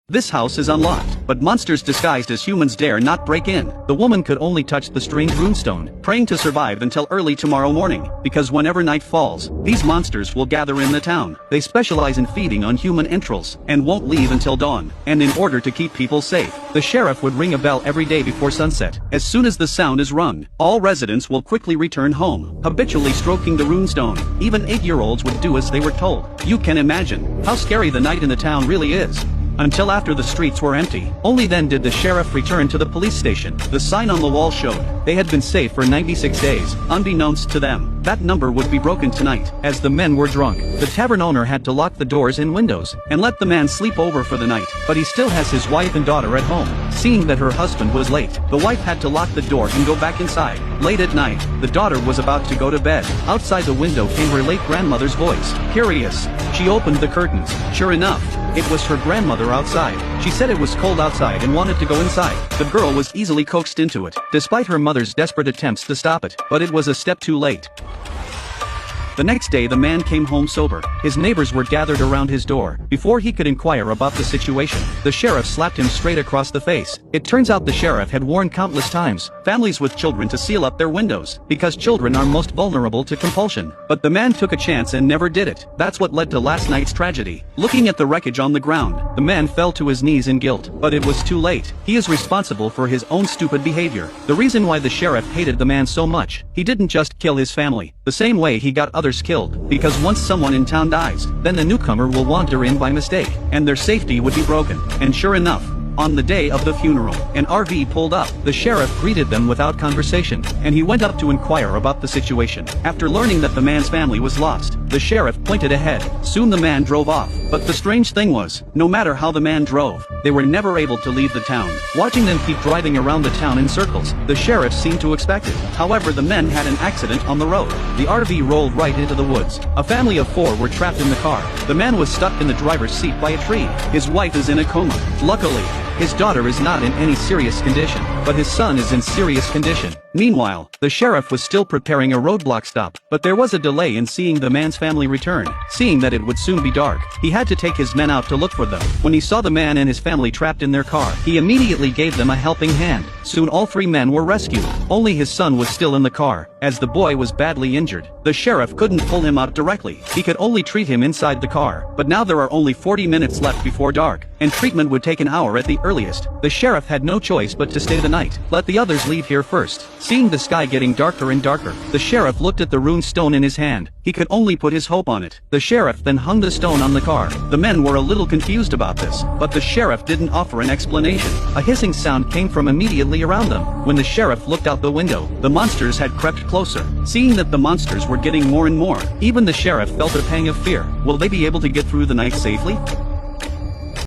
This house is unlocked, but monsters disguised as humans dare not break in. The woman could only touch the strange runestone, praying to survive until early tomorrow morning, because whenever night falls, these monsters will gather in the town. They specialize in feeding on human entrails, and won't leave until dawn. And in order to keep people safe, the sheriff would ring a bell every day before sunset. As soon as the sound is rung, all residents will quickly return home, habitually stroking the runestone. Even 8-year-olds would do as they were told. You can imagine how scary the night in the town really is. Until after the streets were empty. Only then did the sheriff return to the police station. The sign on the wall showed they had been safe for 96 days. Unbeknownst to them, that number would be broken tonight. As the men were drunk, the tavern owner had to lock the doors and windows, and let the man sleep over for the night. But he still has his wife and daughter at home. Seeing that her husband was late, the wife had to lock the door and go back inside. Late at night, the daughter was about to go to bed. Outside the window came her late grandmother's voice. Curious, she opened the curtains. Sure enough, it was her grandmother outside. She said it was cold outside and wanted to go inside. The girl was easily coaxed into it, despite her mother's desperate attempts to stop it, but it was a step too late. The next day the man came home sober. His neighbors were gathered around his door. Before he could inquire about the situation, the sheriff slapped him straight across the face. It turns out the sheriff had warned countless times families with children to seal up their windows, because children are most vulnerable to compulsion. But the man took a chance and never did it. That's what led to last night's tragedy. Looking at the wreckage on the ground, the man fell to his knees in guilt. But it was too late. He is responsible for his own stupid behavior. The reason why the sheriff hated the man so much, he didn't just kill his family, the same way he got others killed, because once someone in town dies, then the newcomer will wander in by mistake, and their safety would be broken. And sure enough, on the day of the funeral, an RV pulled up. The sheriff greeted them without conversation, and he went up to inquire about the situation. After learning that the man's family was lost, the sheriff pointed ahead. Soon the man drove off. But the strange thing was, no matter how the man drove, they were never able to leave the town. Watching them keep driving around the town in circles, the sheriff seemed to expect it. However, the men had an accident on the road. The RV rolled right into the woods. A family of 4 were trapped in the car. The man was stuck in the driver's seat by a tree. His wife is in a coma. Luckily, his daughter is not in any serious condition, but his son is in serious condition. Meanwhile, the sheriff was still preparing a roadblock stop, but there was a delay in seeing the man's family return. Seeing that it would soon be dark, he had to take his men out to look for them. When he saw the man and his family trapped in their car, he immediately gave them a helping hand. Soon all 3 men were rescued. Only his son was still in the car, as the boy was badly injured. The sheriff couldn't pull him out directly. He could only treat him inside the car. But now there are only 40 minutes left before dark, and treatment would take an hour at the earliest. The sheriff had no choice but to stay the night. Let the others leave here first. Seeing the sky getting darker and darker, the sheriff looked at the rune stone in his hand. He could only put his hope on it. The sheriff then hung the stone on the car. The men were a little confused about this, but the sheriff didn't offer an explanation. A hissing sound came from immediately around them. When the sheriff looked out the window, the monsters had crept closer. Seeing that the monsters were getting more and more, even the sheriff felt a pang of fear. Will they be able to get through the night safely?